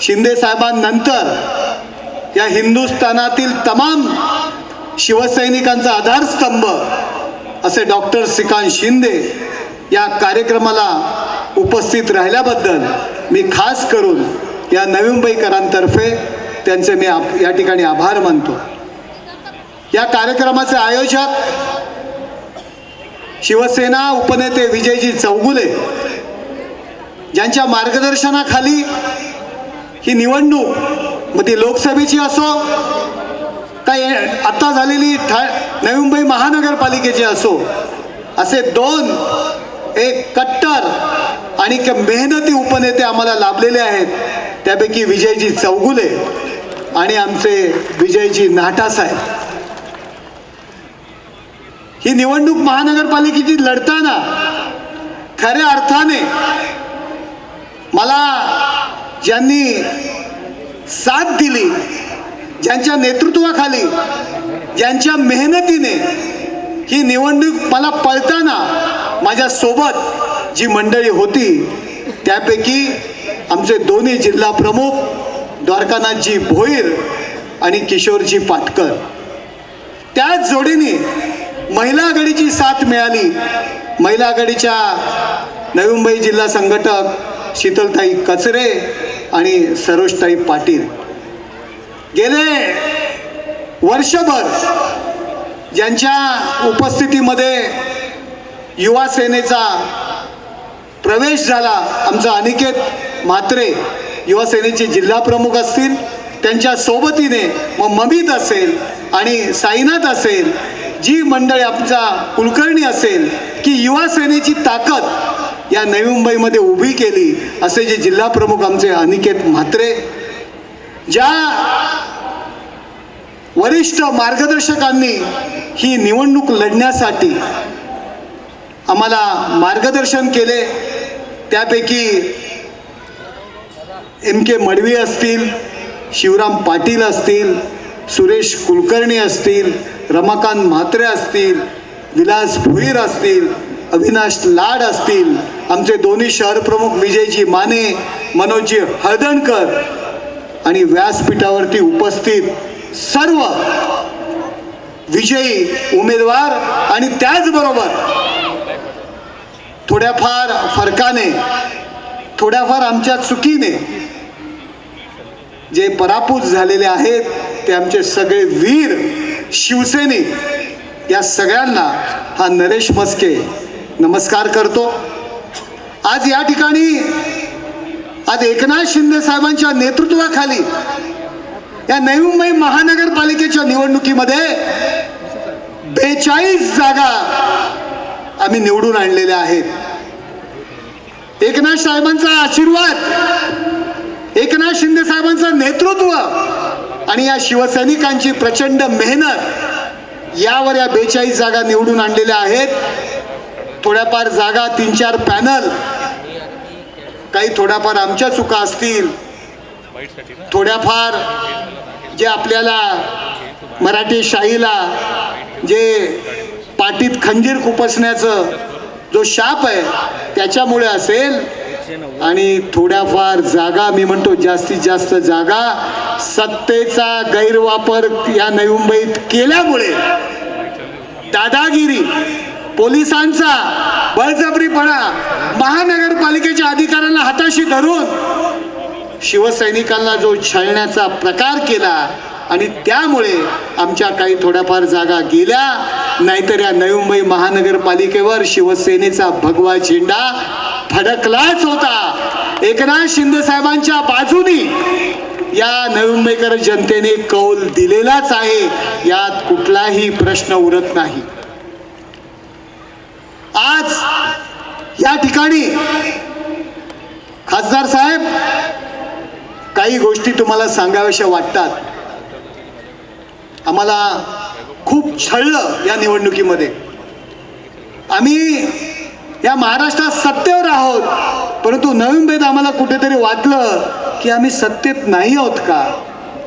शिंदे साहेबांनंतर या हिंदुस्थानातील तमाम शिवसैनिकांचा आधारस्तंभ असे डॉक्टर श्रीकांत शिंदे या कार्यक्रमाला उपस्थित राहिल्याबद्दल मी खास करून या नवी मुंबईकरांतर्फे त्यांचे मी या ठिकाणी आभार मानतो। या कार्यक्रमाचे आयोजक शिवसेना उपनेते विजयजी चौगुले ज्यांच्या मार्गदर्शनाखाली ही निवडणूक मग ती लोकसभेची असो काय आता झालेली नवी मुंबई महानगरपालिकेची असो, असे दोन एक कट्टर आणि मेहनती उपनेते आम्हाला लाभलेले आहेत। त्यापैकी विजयजी चौगुले आणि आमचे विजयजी नाटा साहेब। ही निवडणूक महानगरपालिकेची लढताना खऱ्या अर्थाने मला ज्यांनी साथ दिली, ज्यांच्या नेतृत्वाखाली ज्यांच्या मेहनतीने ही निवडणूक मला पळताना माझ्या सोबत जी मंडळी होती त्यापैकी आमचे दोन्ही जिल्हा प्रमुख द्वारकानाथजी भोईर आणि किशोरजी पाटकर, त्याच जोडीने महिला आघाडीची साथ मिळाली। महिला आघाडीच्या नवी मुंबई जिल्हा संघटक शीतलताई कचरे आणि सरोजताई पाटील गेले वर्षभर ज्यांच्या उपस्थितीमध्ये युवा सेनेचा प्रवेश झाला। आमचा अनिकेत म्हात्रे युवा सेनेचे जिल्हा प्रमुख असतील, त्यांच्या सोबतीने मग ममित असेल आणि साईनाथ असेल, जी मंडळी आमचा कुलकर्णी असेल की युवा सेनेची ताकद या नवी मुंबईमध्ये उभी केली, असे जे जिल्हा प्रमुख आमचे अनिकेत म्हात्रे, ज्या वरिष्ठ मार्गदर्शकांनी ही निवडणूक लढण्यासाठी आम्हाला मार्गदर्शन केले, त्यापैकी MK मडवी असतील, शिवराम पाटील असतील, सुरेश कुलकर्णी असतील, रमाकांत म्हात्रे असतील, विलास भुईर असतील, अविनाश लाड असतील, आमचे दोन्ही शहर प्रमुख विजयजी माने, मनोजजी हळदणकर आणि व्यासपीठावरती उपस्थित सर्व विजयी उमेदवार आणि त्याचबरोबर थोड्याफार फरकाने थोड्याफार आमच्या चुकीने जे पराभूत झालेले आहेत ते आमचे सगळे वीर शिवसैनिक, या सगळ्यांना हा नरेश मस्के नमस्कार करतो। आज या ठिकाणी आज एकनाथ शिंदे साहेबांच्या नेतृत्वाखाली या नवी मुंबई महानगरपालिकेच्या निवडणुकीमध्ये 42 जागा आम्ही निवडून आणलेल्या आहेत। एकनाथ साहेबांचा आशीर्वाद, एकनाथ शिंदे साहेबांचं नेतृत्व आणि या शिवसैनिकांची प्रचंड मेहनत यावर या 42 जागा निवडून आणलेल्या आहेत। थोड्याफार जागा 3-4 पॅनल, काही थोड्याफार आमच्या चुका असतील, थोड्याफार जे आपल्याला मराठी शाहीला जे पाटीत खंजीर खुपसण्याचं जो शाप आहे त्याच्यामुळे असेल, आणि थोड्याफार जागा मी म्हणतो जास्तीत जास्त जागा सत्तेचा गैरवापर या नवी मुंबईत केल्यामुळे, दादागिरी, पोलिसांचा बळजबरीपणा, महानगरपालिकेच्या अधिकाऱ्यांना हाताशी धरून शिवसैनिकांना जो छळण्याचा प्रकार केला आणि त्यामुळे आमच्या काही थोड्याफार जागा गेल्या, नाहीतर या नवी मुंबई महानगरपालिकेवर शिवसेनेचा भगवा झेंडा फडकलाच होता। एकनाथ शिंदे साहेबांच्या बाजूनी या नवी मुंबईकर जनतेने कौल दिलेलाच आहे, यात कुठलाही प्रश्न उरत नाही। आज या ठिकाणी खासदार साहेब काही गोष्टी तुम्हाला सांगाव्याशा वाटतात। आम्हाला खूप छळलं या निवडणुकीमध्ये। आम्ही या महाराष्ट्रात सत्तेवर आहोत, परंतु नवी मुंबईत आम्हाला कुठेतरी वाटलं की आम्ही सत्तेत नाही आहोत का,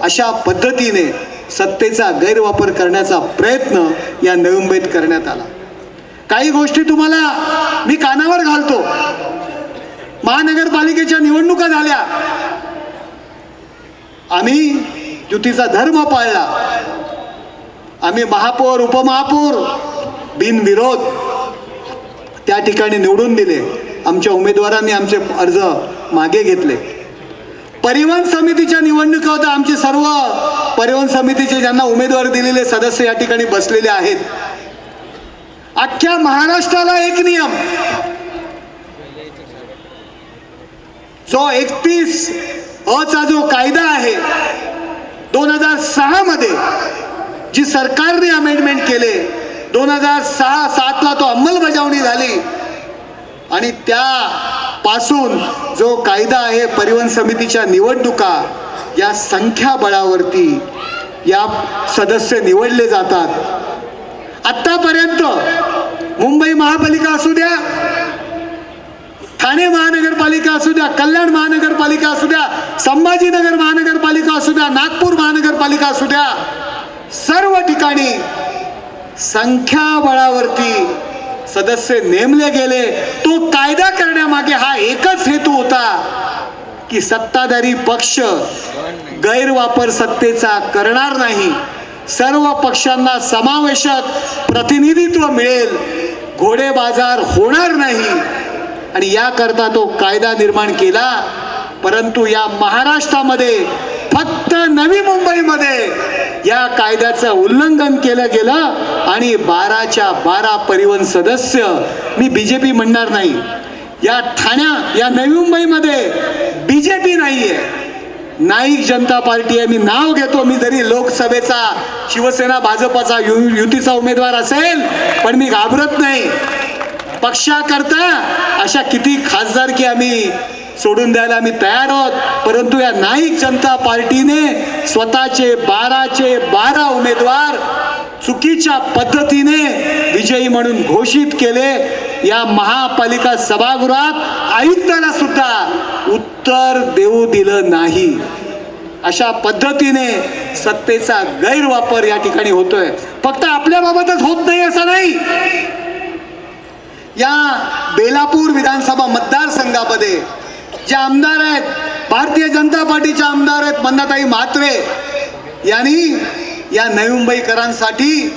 अशा पद्धतीने सत्तेचा गैरवापर करण्याचा प्रयत्न या नवी मुंबईत करण्यात आला। काही गोष्टी तुम्हाला मी कानावर घालतो। महानगरपालिकेच्या निवडणुका झाल्या, आम्ही युतीचा धर्म पाळला. आम्ही महापौर उपमहापौर बिनविरोध त्या ठिकाणी निवडून दिले. आमच्या उमेदवारांनी आमचे अर्ज मागे घेतले. परिवहन समितीच्या निवडणुका होत्या. आमचे सर्व परिवहन समितीचे ज्यांना उमेदवार दिलेले सदस्य या ठिकाणी बसलेले आहेत. अख्ख्या महाराष्ट्राला एक नियम, जो 31 चा जो कायदा आहे 2006 मध्ये जी सरकारने अमेंडमेंट केले, 2006-07 ला तो अंमलबजावणी झाली आणि त्यापासून जो कायदा आहे परिवहन समितीच्या निवडणुका या संख्याबळावरती या सदस्य निवडले जातात. आतापर्यंत मुंबई महापालिका असू द्या, ठाणे महानगरपालिका असू द्या, कल्याण महानगरपालिका असू द्या, संभाजीनगर महानगरपालिका असू द्या, नागपूर महानगरपालिका असू द्या, सर्व ठिकाणी संख्याबळावरती सदस्य नेमले गेले. तो कायदा करण्यामागे हा एकच हेतू होता की सत्ताधारी पक्ष गैरवापर सत्तेचा करणार नाही, सर्व पक्षांना समावेशक प्रतिनिधित्व मिळेल, घोडे बाजार होणार नाही आणि याकरता तो कायदा निर्माण केला. परंतु या महाराष्ट्रामध्ये फक्त नवी मुंबईमध्ये या कायद्याचं उल्लंघन केलं गेलं आणि 12च्या 12 परिवहन सदस्य, मी बीजेपी म्हणणार नाही, या या नवी मुंबईमध्ये बीजेपी नाहीये, नाईक जनता पार्टी आहे. मी नाव घेतो, मी जरी लोकसभेचा शिवसेना भाजपचा युतीचा उमेदवार असेल पण मी घाबरत नाही. पक्षाकरता अशा किती खासदारकी आम्ही सोडून द्यायला आम्ही तयार आहोत. परंतु या नाईक जनता पार्टीने स्वतःचे 12चे 12 उमेदवार चुकीच्या पद्धतीने विजयी म्हणून घोषित केले. या महापालिका सभागृहात आयुक्ताला सुद्धा उत्तर देऊ दिलं नाही. अशा पद्धतीने सत्तेचा गैरवापर या ठिकाणी होतोय. फक्त आपल्या बाबतच होत नाही असं नाही. या बेलापूर विधानसभा मतदारसंघामध्ये जे आमदार आहेत, भारतीय जनता पार्टीचे आमदार आहेत मंदाताई म्हात्रे यांनी या नवी मुंबईकरांसाठी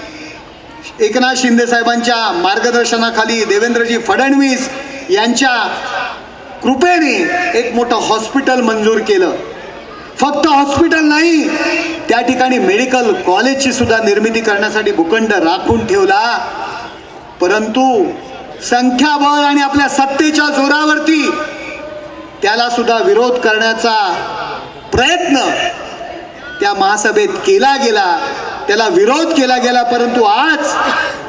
एकनाथ शिंदे साहेबांच्या मार्गदर्शनाखाली देवेंद्रजी फडणवीस यांच्या कृपेने एक मोठं हॉस्पिटल मंजूर केलं. फक्त हॉस्पिटल नाही, त्या ठिकाणी मेडिकल कॉलेजची सुद्धा निर्मिती करण्यासाठी भूखंड राखून ठेवला. परंतु संख्याबळ आणि आपल्या सत्तेच्या जोरावरती त्याला सुद्धा विरोध करण्याचा प्रयत्न त्या महासभेत केला गेला, त्याला विरोध केला गेला. परंतु आज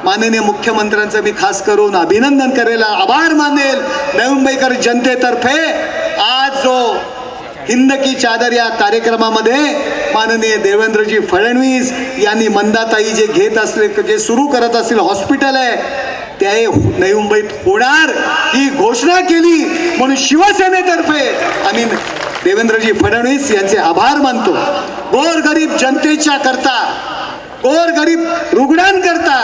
माननीय मुख्यमंत्र्यांचं मी खास करून अभिनंदन करेल, आभार मानेल नवी मुंबईकर जनतेतर्फे. आज जो हिंद की चादर या कार्यक्रमामध्ये माननीय देवेंद्रजी फडणवीस यांनी मंदाताई जे घेत असले, जे सुरू करत असतील हॉस्पिटल आहे ते नवी मुंबईत होणार ही घोषणा केली. म्हणून शिवसेनेतर्फे आम्ही देवेंद्रजी फडणवीस यांचे आभार मानतो. गोरगरीब जनतेच्या करता, गोरगरीब रुग्णांकरता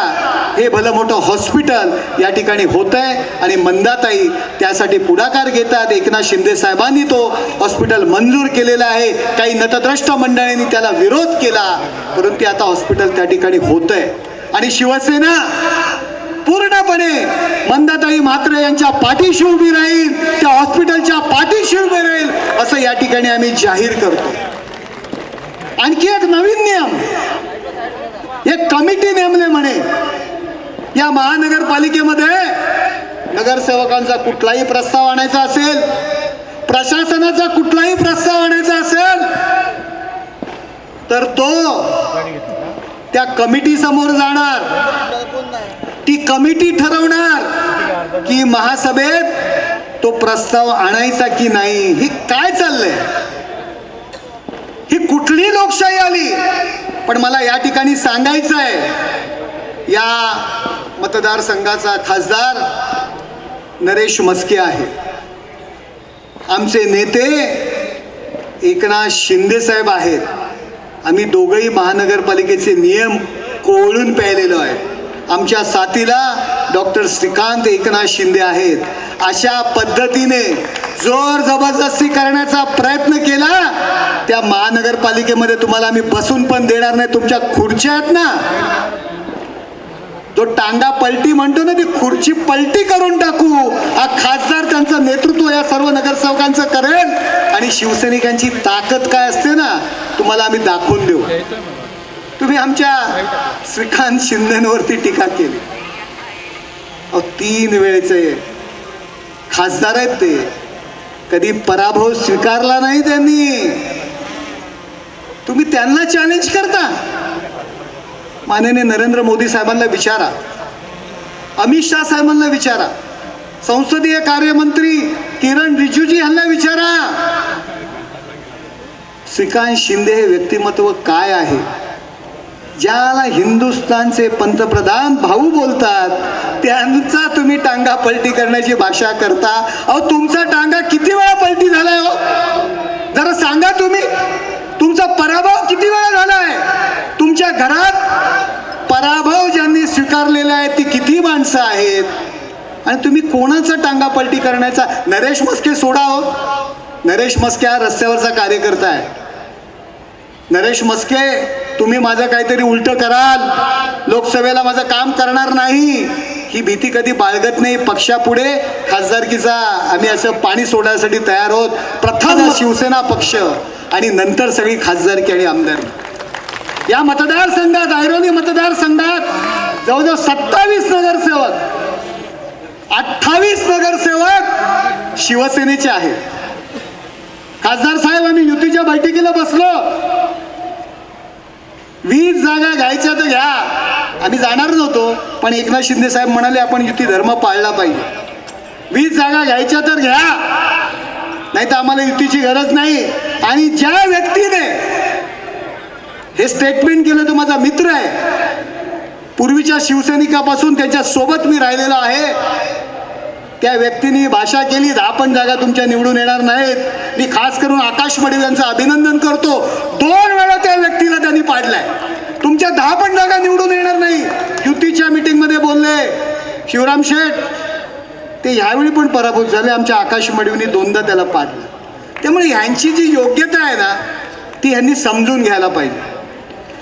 हे भलं मोठं हॉस्पिटल या ठिकाणी होत आहे आणि मंदाताई त्यासाठी पुढाकार घेतात. एकनाथ शिंदे साहेबांनी तो हॉस्पिटल मंजूर केलेला आहे. काही नतद्रष्ट मंडळींनी त्याला विरोध केला, परंतु आता हॉस्पिटल त्या ठिकाणी होत आहे. आणि शिवसेना पूर्णपणे मंदाताई म्हात्रे यांच्या पाठीशी उभी राहील, त्या हॉस्पिटलच्या पाठीशी उभी राहील असं या ठिकाणी आम्ही जाहीर करतो. आणखी एक नवीन नियम, एक कमिटी नेमले म्हणे या महानगरपालिकेमध्ये. नगरसेवकांचा कुठलाही प्रस्ताव आणायचा असेल, प्रशासनाचा कुठलाही प्रस्ताव आणायचा असेल तर तो त्या कमिटी समोर जाणार. ती कमिटी ठरवणार की महासभेत तो प्रस्ताव आणायचा की नाही. ही काय चाललंय? ही कुठली लोकशाही आली? पण मला या ठिकाणी सांगायचं आहे, या मतदारसंघाचा खासदार नरेश म्हस्के आहे. आमचे नेते एकनाथ शिंदे साहेब आहेत. आम्ही दोघंही महानगरपालिकेचे नियम कोळून प्यायलेलो आहे. आमच्या साथीला डॉक्टर श्रीकांत एकनाथ शिंदे आहेत. अशा पद्धतीने जोर जबरदस्ती करण्याचा प्रयत्न केला त्या महानगरपालिकेमध्ये तुम्हाला आम्ही बसून पण देणार नाही. तुमच्या खुर्च्या आहेत ना, जो टांगा पलटी म्हणतो ना, ती खुर्ची पलटी करून टाकू. हा खासदार त्यांचं नेतृत्व या सर्व नगरसेवकांचं करेल आणि शिवसैनिकांची ताकद काय असते ना, तुम्हाला आम्ही दाखवून देऊ. तुम्ही आमच्या श्रीकांत शिंदेवरती टीका केली. 3 वेळेचे खासदार आहेत ते, कधी पराभव स्वीकारला नाही त्यांनी. तुम्ही त्यांना चॅलेंज करता. माननीय नरेंद्र मोदी साहेबांना विचारा, अमित शाह साहेबांना विचारा, संसदीय कार्यमंत्री किरण रिजिजू यांना विचारा, श्रीकांत शिंदे हे व्यक्तिमत्व काय आहे, ज्याला हिंदुस्थानचे पंतप्रधान भाऊ बोलतात, त्यांचा तुम्ही टांगा पलटी करण्याची भाषा करता. अहो, तुमचा टांगा किती वेळा पलटी झालाय हो, जरा सांगा. तुम्ही तुमचा पराभव किती वेळा झालाय. तुमच्या घरात पराभव ज्यांनी स्वीकारलेला आहे ती किती माणसं आहेत आणि तुम्ही कोणाचा टांगा पलटी करण्याचा. नरेश मस्के सोडा हो, नरेश मस्के हा रस्त्यावरचा कार्यकर्ता आहे. नरेश मस्के, तुम्ही माझं काहीतरी उलट कराल, लोकसभेला माझं काम करणार नाही, ही भीती कधी बाळगत नाही. पक्षापुढे खासदारकीचा आम्ही असं पाणी सोडण्यासाठी तयार आहोत. प्रथम शिवसेना पक्ष आणि नंतर सगळी खासदारकी आणि आमदारकी. या मतदारसंघात, ऐरोली मतदारसंघात जवळजवळ 27 नगरसेवक, 28 नगरसेवक शिवसेनेचे आहेत. खासदार साहेब, आम्ही युतीच्या बैठकीला बसलो. 20 जागा घ्यायच्या तर घ्या. आम्ही जाणार नव्हतो, पण एकनाथ शिंदे साहेब म्हणाले आपण युती धर्म पाळला पाहिजे. 20 जागा घ्यायच्या तर घ्या, नाही तर आम्हाला युतीची गरज नाही. आणि ज्या व्यक्तीने हे स्टेटमेंट केलं तो माझा मित्र आहे. पूर्वीच्या शिवसैनिकापासून त्याच्या सोबत मी राहिलेलो आहे. त्या व्यक्तीने भाषा केली, 10 जागा तुमच्या निवडून येणार नाहीत. मी खास करून आकाश मडे यांचं अभिनंदन करतो. 2 वेळा त्या व्यक्तीला त्यांनी पाडलाय. तुमच्या 10 जागा निवडून येणार नाही. युतीच्या मीटिंगमध्ये बोलले शिवराम शेठ, ते ह्यावेळी पण पराभूत झाले. आमच्या आकाश मडवींनी 2दा त्याला पाडलं. त्यामुळे ह्यांची जी योग्यता आहे ना, ती ह्यांनी समजून घ्यायला पाहिजे.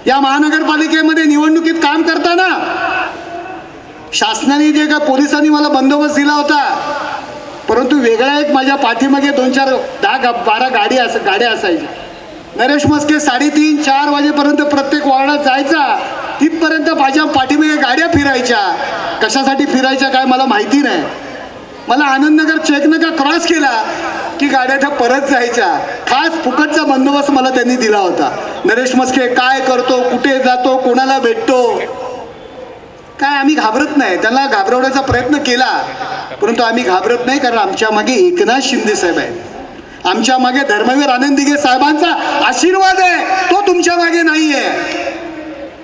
या महानगरपालिकेमध्ये निवडणुकीत काम करताना शासनाने जे का पोलिसांनी मला बंदोबस्त दिला होता, परंतु वेगळा एक माझ्या पाठीमागे 2-4-10-12 गाड्या असायच्या. नरेश मस्के 3:30-4 वाजेपर्यंत प्रत्येक वॉर्डात जायचा. तिथपर्यंत माझ्या पाठीमागे गाड्या फिरायच्या. कशासाठी फिरायच्या काय मला माहिती नाही. मला आनंदनगर चेकनाका क्रॉस केला की गाड्या त्या परत जायच्या. खास फुकटचा बंदोबस्त मला त्यांनी दिला होता. नरेश मस्के काय करतो, कुठे जातो, कोणाला भेटतो, काय आम्ही घाबरत नाही. त्यांना घाबरवण्याचा प्रयत्न केला, परंतु आम्ही घाबरत नाही, कारण आमच्या मागे एकनाथ शिंदे साहेब आहेत. आमच्या मागे धर्मवीर आनंद दिघे साहेबांचा आशीर्वाद आहे, तो तुमच्या मागे नाहीये.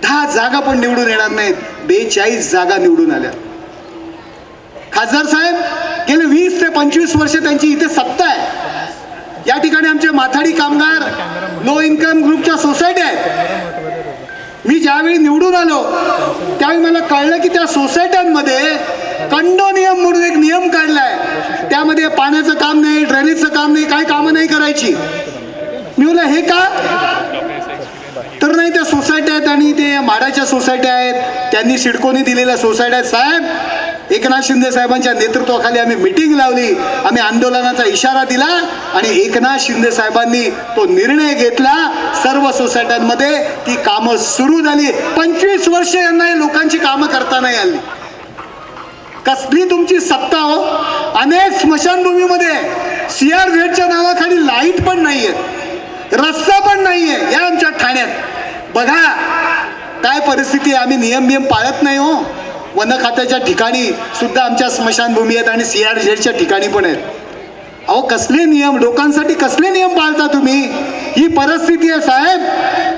10 जागा पण निवडून येणार नाहीत, 42 जागा निवडून आल्या. खासदार साहेब, गेले 20 ते 25 वर्ष त्यांची इथे सत्ता आहे. या ठिकाणी आमचे माथाडी कामगार लो इन्कम ग्रुपच्या सोसायटी आहेत. मी ज्यावेळी निवडून आलो त्यावेळी मला कळलं की त्या सोसायट्यांमध्ये कंडो नियम म्हणून एक नियम काढलाय. त्यामध्ये पाण्याचं काम नाही, ड्रेनेजचं काम नाही, काही कामं नाही करायची. मी बोललो हे का, तर नाही, त्या सोसायट्या आहेत आणि ते माडाच्या सोसायट्या आहेत, त्यांनी सिडकोनी दिलेल्या सोसायट्या आहेत. साहेब, एकनाथ शिंदे साहेबांच्या नेतृत्वाखाली आम्ही मिटिंग लावली, आम्ही आंदोलनाचा इशारा दिला आणि एकनाथ शिंदे साहेबांनी तो निर्णय घेतला. सर्व सोसायट्यांमध्ये ती कामं सुरू झाली. 25 वर्ष यांना या लोकांची कामं करता नाही आली. कसली तुमची सत्ता हो. अनेक स्मशानभूमीमध्ये CRZच्या नावाखाली लाईट पण नाहीये, रस्ता पण नाहीये. या आमच्या ठाण्यात बघा काय परिस्थिती आहे. आम्ही नियम पाळत नाही हो. वन खात्याच्या ठिकाणी सुद्धा आमच्या स्मशानभूमी आहेत आणि CRZच्या ठिकाणी पण आहेत. अहो, कसले नियम, लोकांसाठी कसले नियम पाळता तुम्ही. ही परिस्थिती आहे साहेब.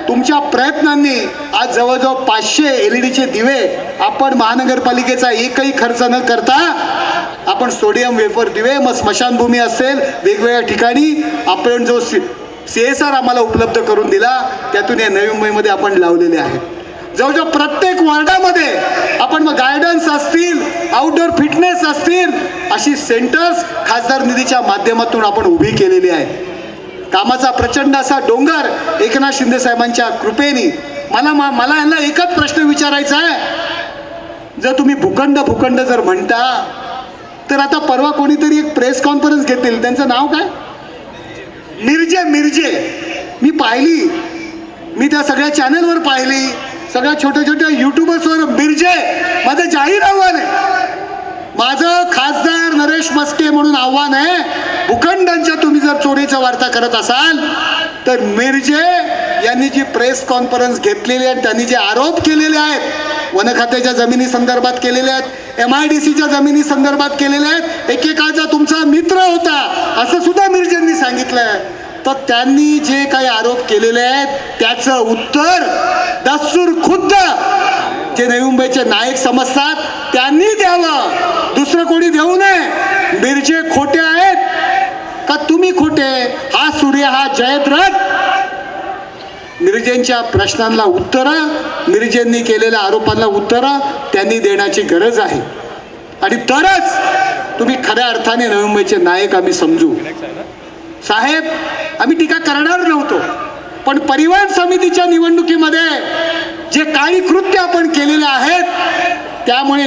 तुमच्या प्रयत्नांनी आज जवळजवळ 500 LED दिवे आपण महानगरपालिकेचा एकही खर्च न करता आपण सोडियम वेफर दिवे, मग स्मशानभूमी असेल, वेगवेगळ्या ठिकाणी आपण जो CSR आम्हाला उपलब्ध करून दिला, त्यातून या नवी मुंबईमध्ये आपण लावलेले आहेत. जवळजवळ प्रत्येक वॉर्डामध्ये आपण मग गार्डन्स असतील, आउटडोर फिटनेस असतील, अशी सेंटर्स खासदार निधीच्या माध्यमातून आपण उभी केलेली आहेत. कामाचा प्रचंड असा डोंगर एकनाथ शिंदे साहेबांच्या कृपेने. मला यांना एकच प्रश्न विचारायचा आहे, जर तुम्ही भूखंड जर म्हणता, तर आता परवा कोणीतरी एक प्रेस कॉन्फरन्स घेतील, त्यांचं नाव काय, मिरजे. मी पाहिली, मी त्या सगळ्या चॅनलवर पाहिली, सगळ्या छोट्या युट्यूबर्सवर मिरजे. माझं जाहीर आव्हान आहे, माझं खासदार नरेश मस्के म्हणून आव्हान आहे, भूखंडांच्या तुम्ही जर चोरीचा वार्ता करत असाल तर मिरजे यांनी जी प्रेस कॉन्फरन्स घेतलेली आहे, त्यांनी जे आरोप केलेले आहेत, वन खात्याच्या जमिनी संदर्भात केलेले आहेत, MIDCच्या जमिनी संदर्भात केलेले आहेत, एकेकाळचा तुमचा मित्र होता असं सुद्धा मिरजेंनी सांगितलंय. तर त्यांनी जे काही आरोप केलेले आहेत त्याचं उत्तर दस्तूर खुद्द जे नवी मुंबईचे नायक समजतात त्यांनी द्यावं, दुसरं कोणी देऊ नये. मिरजे खोटे आहेत का तुम्ही खोटे? हा सूर्य, हा जयद्रथ. मिरजेंच्या प्रश्नांना उत्तरं, मिरजेंनी केलेल्या आरोपांना उत्तरं त्यांनी देण्याची गरज आहे, आणि तरच तुम्ही खऱ्या अर्थाने नवी मुंबईचे नायक आम्ही समजू. साहेब, आम्ही टीका करणार नव्हतो, पण परिवहन समितीच्या निवडणुकीमध्ये जे काही कृत्य आपण केलेले आहेत त्यामुळे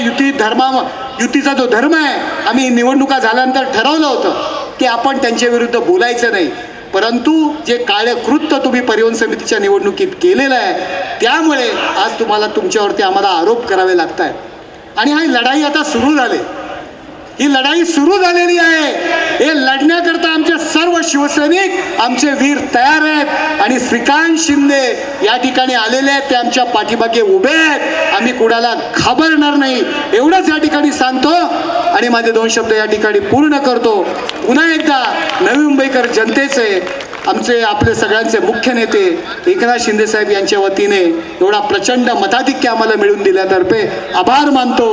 युतीचा जो धर्म आहे, आम्ही निवडणुका झाल्यानंतर ठरवलं होतं की आपण त्यांच्या विरुद्ध बोलायचं नाही, परंतु जे काळे कृत्य तुम्ही परिवहन समितीच्या निवडणुकीत केलेलं आहे त्यामुळे आज तुम्हाला तुमच्यावरती आम्हाला आरोप करावे लागत आहेत. आणि ही लढाई आता सुरू झाली, ही लढाई सुरू झालेली आहे. हे लढण्याकरता आमचे सर्व शिवसैनिक, आमचे वीर तयार आहेत, आणि श्रीकांत शिंदे या ठिकाणी आलेले आहेत, ते आमच्या पाठीमागे उभे आहेत. आम्ही कुणाला घाबरणार नाही एवढंच या ठिकाणी सांगतो, आणि माझे 2 शब्द या ठिकाणी पूर्ण करतो. पुन्हा एकदा नवी मुंबईकर जनतेचे, आपले सगळ्यांचे मुख्य नेते एकनाथ शिंदे साहेब यांच्या वतीने एवढा प्रचंड मताधिक्य आम्हाला मिळवून दिल्यातर्फे आभार मानतो.